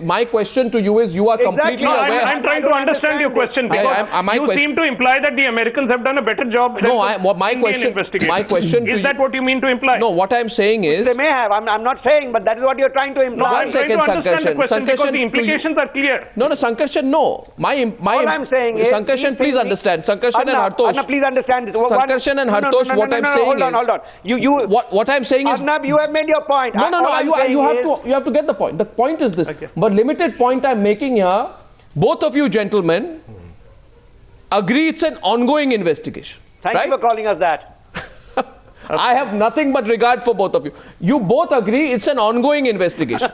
My question to you is, you are completely No, aware. I'm trying to understand your question because you seem to imply that the Americans have done a better job. No, my question to is that what you mean to imply? No, what I'm saying is, they may have. I'm not saying, but that is what you're trying to imply. No, One I'm trying second, to understand the question because Sankarshan, the implications are clear. No, Sankarshan, no. All I'm saying is, Sankarshan, please understand. Sankarshan and Hartosh. Arnab, please understand this. Sankarshan and Hartosh, what I'm saying is. Hold on. What I'm saying is. Arnab, you have made your point. No. You have to get the point. The point is this. Okay. But limited point I'm making here. Both of you gentlemen agree it's an ongoing investigation. Thank you for calling us that. I have nothing but regard for both of you. You both agree it's an ongoing investigation.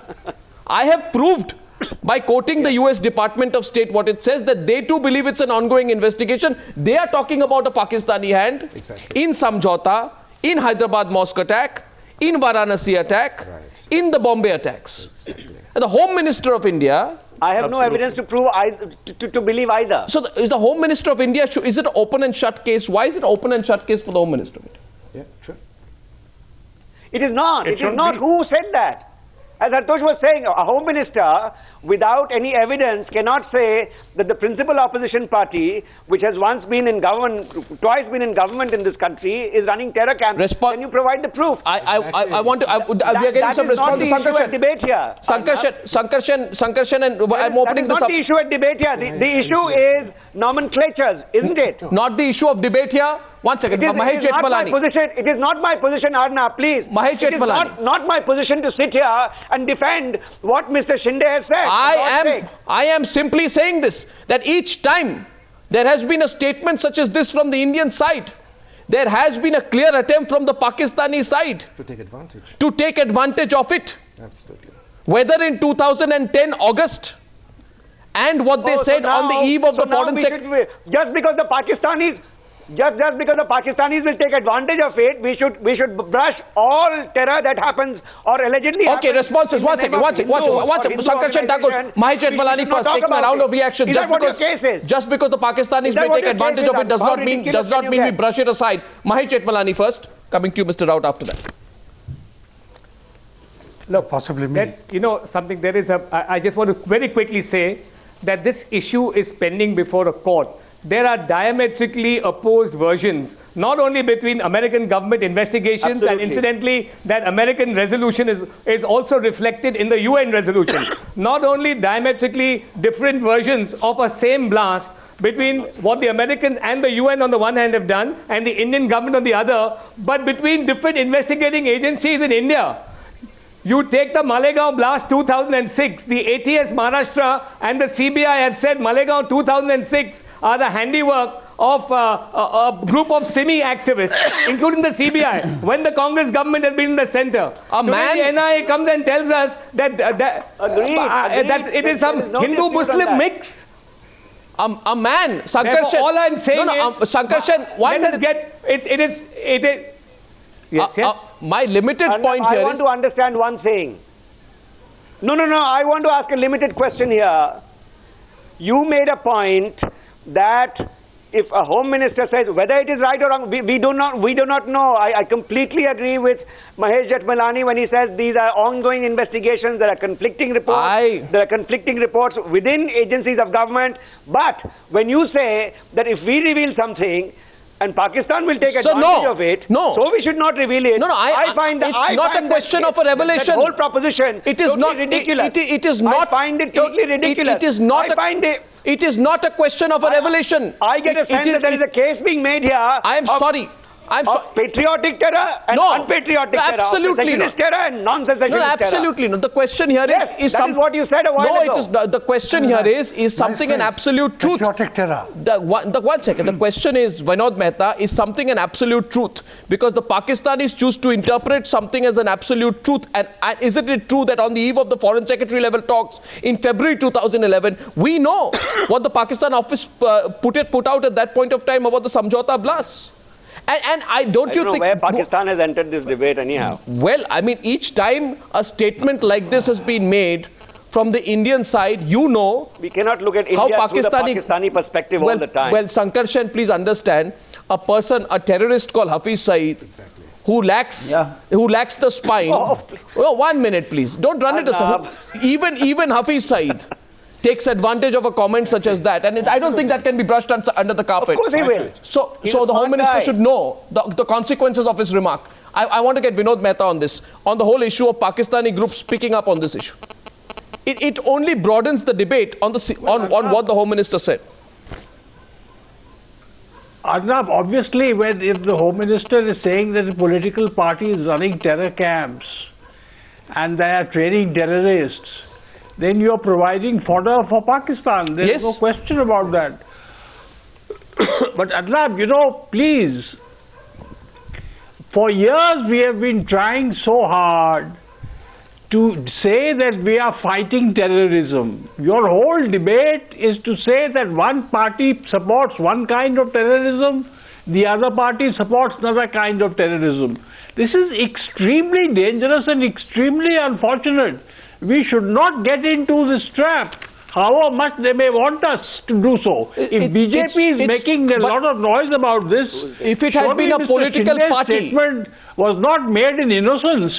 I have proved by quoting the US Department of State what it says, that they too believe it's an ongoing investigation. They are talking about a Pakistani hand in Samjhauta, in Hyderabad mosque attack, in Varanasi attack, in the Bombay attacks. And the Home Minister of India... I have no evidence to prove to believe either. So is the Home Minister of India, is it an open and shut case? Why is it open and shut case for the Home Minister of India? Yeah, sure. It is not. It is not. Who said that? As Hartosh was saying, a Home Minister without any evidence cannot say that the principal opposition party, which has once been in government, twice been in government in this country, is running terror camps. Can you provide the proof? I want to. We are getting some response to Sankarshan. Debate here. Sankarshan, and I'm opening this up. That is not the issue at debate here. The issue is nomenclatures, isn't it? Not the issue of debate here. One second, Mahesh Jethmalani. It is not my position, Arnab, please. Mahesh Jethmalani. It is not my position to sit here and defend what Mr. Shinde has said. I am simply saying this, that each time there has been a statement such as this from the Indian side, there has been a clear attempt from the Pakistani side to take advantage. To take advantage of it. Absolutely. Whether in 2010 August and what they said on the eve of the foreign secretary. Just because the Pakistanis will take advantage of it, we should brush all terror that happens or allegedly happens. Okay, responses. One second. Sankarshan Thakur, Mahesh Jethmalani first, taking a round of reaction. Just because the Pakistanis may take advantage of it does not mean we brush it aside. Mahesh Jethmalani first, coming to you, Mr. Raut, after that. Look, possibly me. Something there is I just want to very quickly say that this issue is pending before a court. There are diametrically opposed versions, not only between American government investigations, and incidentally, that American resolution is also reflected in the UN resolution. Not only diametrically different versions of a same blast between what the Americans and the UN on the one hand have done and the Indian government on the other, but between different investigating agencies in India. You take the Malegaon blast 2006, the ATS Maharashtra and the CBI have said Malegaon 2006 are the handiwork of a group of Simi activists, including the CBI, when the Congress government has been in the center. The NIA comes and tells us that it is some Hindu-Muslim mix. A man, Sankarshan. All I'm saying is, Sankarshan, it is. Yes. My limited point here is... I want to understand one thing. No. I want to ask a limited question here. You made a point that if a Home Minister says whether it is right or wrong, we do not know. I completely agree with Mahesh Jethmalani when he says these are ongoing investigations. There are conflicting reports. There are conflicting reports within agencies of government. But when you say that if we reveal something, and Pakistan will take advantage of it. So we should not reveal it. I find it's not a question of a revelation. That whole proposition is not ridiculous. It is not. I find it totally ridiculous. It is not a question of a revelation. I get a sense that there is a case being made here. I am sorry. Patriotic terror and unpatriotic terror. Absolutely not. Terror and non-secessionist terror. Absolutely not. The question here is that is what you said a while ago. It is the question here is something an absolute truth. Patriotic terror. One second. The question is, Vinod Mehta, is something an absolute truth? Because the Pakistanis choose to interpret something as an absolute truth. And isn't it true that on the eve of the Foreign Secretary level talks in February 2011, we know what the Pakistan office put out at that point of time about the Samjhauta blast? And I don't think where Pakistan has entered this debate anyhow. Well, I mean, each time a statement like this has been made from the Indian side, we cannot look at India through the Pakistani perspective all the time. Well, Sankarshan, please understand, a terrorist called Hafiz Saeed who lacks the spine. Oh, 1 minute, please. Don't run it aside. Even Hafiz Saeed takes advantage of a comment such as that, and I don't think that can be brushed under the carpet. Of course he will. So the Home Minister should know the consequences of his remark. I want to get Vinod Mehta on this, on the whole issue of Pakistani groups picking up on this issue. It only broadens the debate on what the Home Minister said. Arnab, obviously, if the Home Minister is saying that the political party is running terror camps and they are training terrorists, then you are providing fodder for Pakistan. There is no question about that. But Arnab, please, for years we have been trying so hard to say that we are fighting terrorism. Your whole debate is to say that one party supports one kind of terrorism, the other party supports another kind of terrorism. This is extremely dangerous and extremely unfortunate. We should not get into this trap, however much they may want us to do so. If BJP is making a lot of noise about this, if it had been a political party, statement was not made in innocence.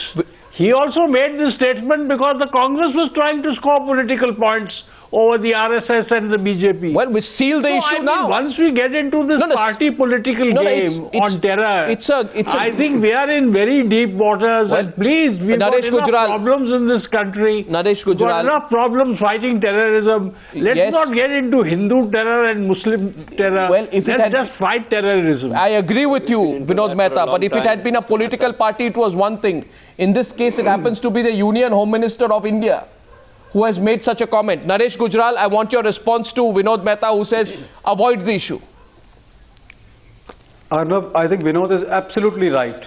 He also made this statement because the Congress was trying to score political points over the RSS and the BJP. Well, we seal the issue now. Once we get into this party political game on terror, I think we are in very deep waters. Well, and please, we've got enough problems in this country. Naresh Gujral. We've got enough problems fighting terrorism. Let's not get into Hindu terror and Muslim terror. Well, let's just fight terrorism. I agree with you, Vinod Mehta, but if it had been a political party, it was one thing. In this case, it happens to be the Union Home Minister of India who has made such a comment. Naresh Gujral, I want your response to Vinod Mehta, who says, avoid the issue. Arnab, I think Vinod is absolutely right.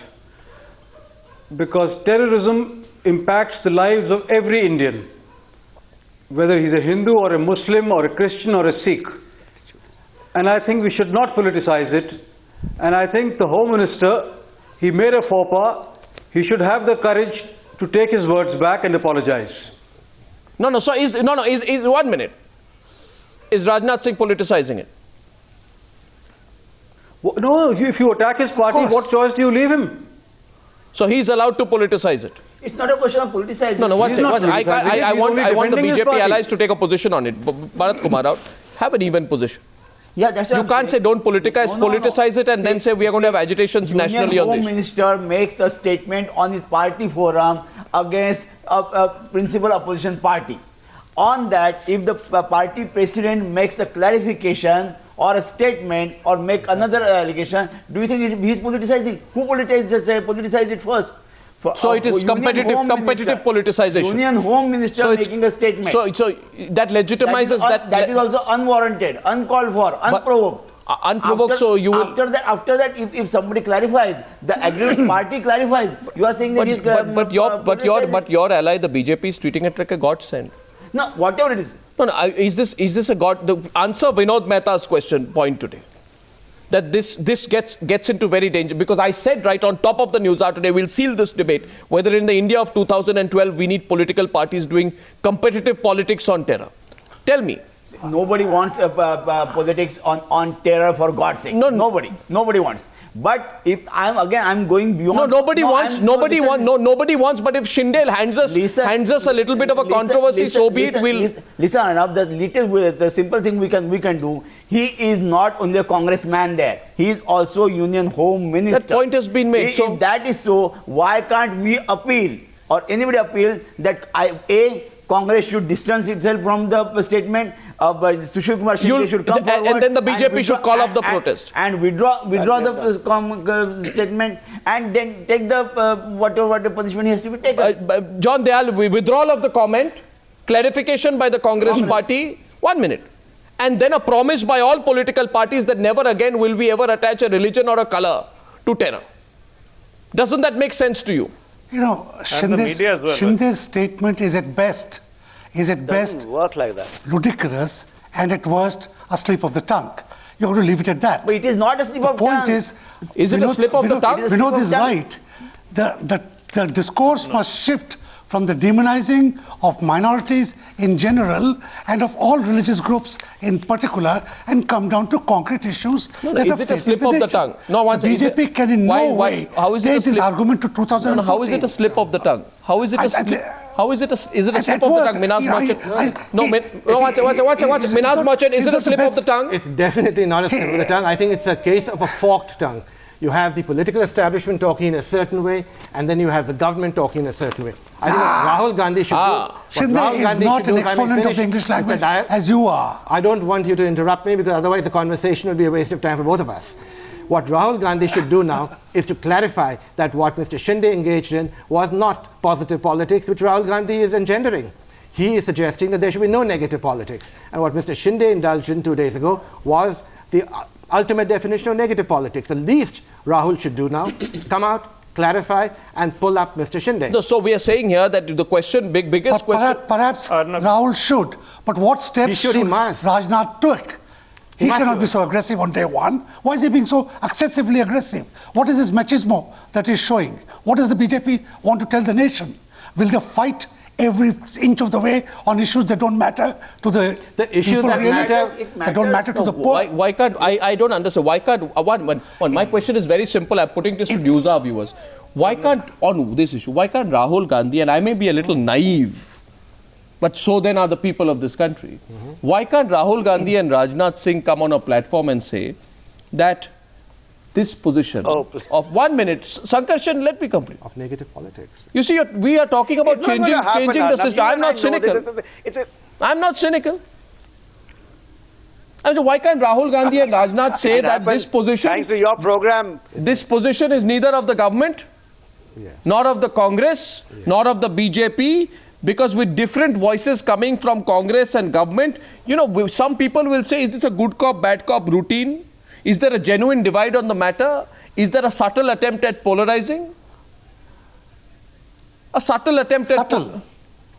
Because terrorism impacts the lives of every Indian, whether he's a Hindu or a Muslim or a Christian or a Sikh. And I think we should not politicize it. And I think the Home Minister, he made a faux pas. He should have the courage to take his words back and apologize. So 1 minute. Is Rajnath Singh politicizing it? No, if you attack his party, what choice do you leave him? So he's allowed to politicize it? It's not a question of politicizing. Watch it. I want the BJP allies to take a position on it. Bharat Kumar out. Have an even position. Yeah, that's what you can't say don't politicize it and then say we are going to have agitations nationally on this. The Home Minister makes a statement on his party forum against a principal opposition party. On that, if the party president makes a clarification or a statement or make another allegation, do you think he's politicizing? Who politicized it first? So it is competitive politicization. Union Home Minister making a statement. So that legitimizes that. That is also unwarranted, uncalled for, unprovoked. Unprovoked, so you will... After that, if somebody clarifies, the aggrieved party clarifies, you are saying that he's... But your ally, the BJP, is treating it like a godsend. No, whatever it is. Is this a god... The answer Vinod Mehta's point today. That this gets into very danger, because I said right on top of the news hour today, we'll seal this debate, whether in the India of 2012 we need political parties doing competitive politics on terror. Tell me. Nobody wants politics on terror, for God's sake. No, nobody wants. But if I'm going beyond. No, nobody wants. Nobody wants. But if Shindel hands us a little bit of a controversy, so be it. Listen, Arnab, the simple thing we can do. He is not only a congressman there. He is also Union Home Minister. That point has been made. If that is so, why can't we appeal, or anybody appeal, that Congress should distance itself from the statement? Sushil Kumar Shinde should come forward, and then the BJP should call off the protest and withdraw the statement, and then take the whatever punishment has to be taken. John Dayal, withdrawal of the comment, clarification by the Congress party, 1 minute, and then a promise by all political parties that never again will we ever attach a religion or a color to terror. Doesn't that make sense to you? Shinde's statement is at best work like that. Ludicrous, and at worst a slip of the tongue. You have to leave it at that. But it is not a slip of tongue. The point is it a slip of the tongue? Vinod is right. The discourse must shift from the demonizing of minorities in general and of all religious groups in particular and come down to concrete issues. No, is it a slip of the tongue? No, the BJP can in no way take this argument to 2014. No, how is it a slip of the tongue? How is it a slip? How is it is it a slip of the tongue? Minhas Merchant? Minhas Merchant, is it a slip of the tongue? It's definitely not a slip of the tongue. I think it's a case of a forked tongue. You have the political establishment talking in a certain way, and then you have the government talking in a certain way. I think what Rahul Gandhi should do. Shinde is not an exponent of the English language as you are. I don't want you to interrupt me because otherwise the conversation will be a waste of time for both of us. What Rahul Gandhi should do now is to clarify that what Mr. Shinde engaged in was not positive politics, which Rahul Gandhi is engendering. He is suggesting that there should be no negative politics. And what Mr. Shinde indulged in 2 days ago was the ultimate definition of negative politics. The least Rahul should do now, come out, clarify, and pull up Mr. Shinde. No, so we are saying here that the question, biggest question... Perhaps Rahul should, but what steps should Rajnath take? He cannot be so aggressive on day one. Why is he being so excessively aggressive? What is this machismo that he's showing? What does the BJP want to tell the nation? Will they fight every inch of the way on issues that don't matter to the issues that don't matter to the poor? Why can't I don't understand. Why can't my question is very simple. I'm putting this to Newshour viewers. Why can't on this issue? Why can't Rahul Gandhi, and I may be a little naive, but so then are the people of this country. Why can't Rahul Gandhi and Rajnath Singh come on a platform and say that this position of 1 minute, Sankarshan, let me complete. Of negative politics. You see, we are talking about changing the system. I'm not cynical. I'm not cynical. So why can't Rahul Gandhi and Rajnath say that this position... Thanks to your program. This position is neither of the government, nor of the Congress, nor of the BJP, because with different voices coming from Congress and government, you know, some people will say, is this a good cop, bad cop routine? Is there a genuine divide on the matter? Is there a subtle attempt at polarizing? A subtle attempt at...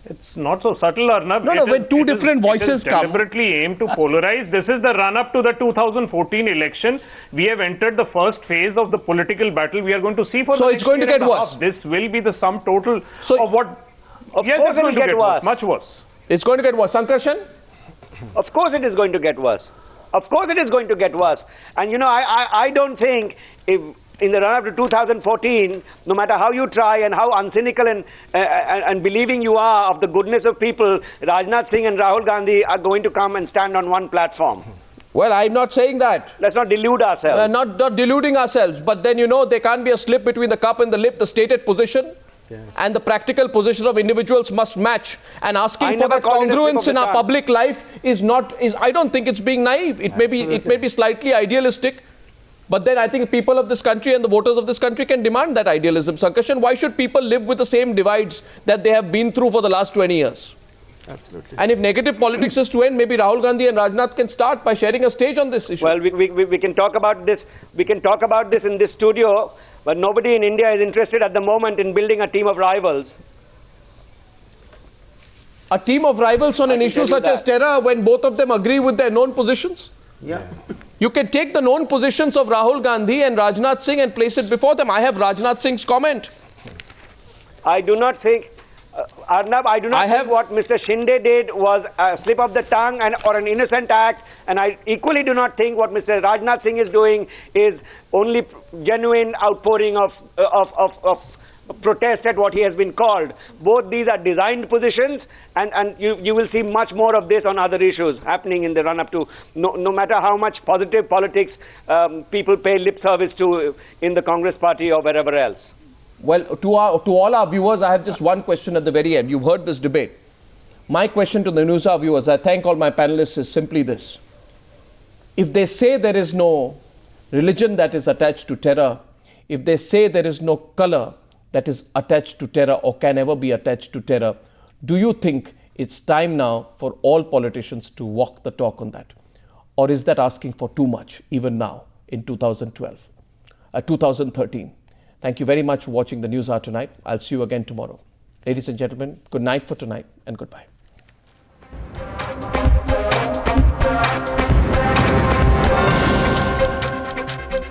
It's not so subtle, Arnab. No, when two different voices come. Deliberately aimed to polarize. This is the run-up to the 2014 election. We have entered the first phase of the political battle. We are going to see for so it's going to get worse. This will be the sum total of what... Of course it will get worse. Much worse. It's going to get worse. Sankarshan? Of course it is going to get worse. Of course it is going to get worse. And you know, I don't think if in the run-up to 2014, no matter how you try and how uncynical and believing you are of the goodness of people, Rajnath Singh and Rahul Gandhi are going to come and stand on one platform. Well, I'm not saying that. Let's not delude ourselves. Not deluding ourselves. But then, you know, there can't be a slip between the cup and the lip. The stated position and the practical position of individuals must match. And asking for that congruence in our public life is I don't think it's being naive. It may be slightly idealistic. But then I think people of this country and the voters of this country can demand that idealism. Sankarshan, why should people live with the same divides that they have been through for the last 20 years? Absolutely. And if negative politics is to end, maybe Rahul Gandhi and Rajnath can start by sharing a stage on this issue. Well, we can talk about this. We can talk about this in this studio, but nobody in India is interested at the moment in building a team of rivals. A team of rivals on an issue such as terror when both of them agree with their known positions? Yeah. You can take the known positions of Rahul Gandhi and Rajnath Singh and place it before them. I have Rajnath Singh's comment. I do not think, Arnab, I do not think what Mr. Shinde did was a slip of the tongue or an innocent act, and I equally do not think what Mr. Rajnath Singh is doing is only genuine outpouring of protest at what he has been called. Both these are designed positions, and you will see much more of this on other issues happening in the run-up to, no matter how much positive politics people pay lip service to in the Congress party or wherever else. Well, to all our viewers, I have just one question at the very end. You've heard this debate. My question to the Newshour viewers, I thank all my panelists, is simply this. If they say there is no religion that is attached to terror, if they say there is no color that is attached to terror or can ever be attached to terror, do you think it's time now for all politicians to walk the talk on that? Or is that asking for too much, even now, in 2013? Thank you very much for watching the Newshour tonight. I'll see you again tomorrow. Ladies and gentlemen, good night for tonight and goodbye.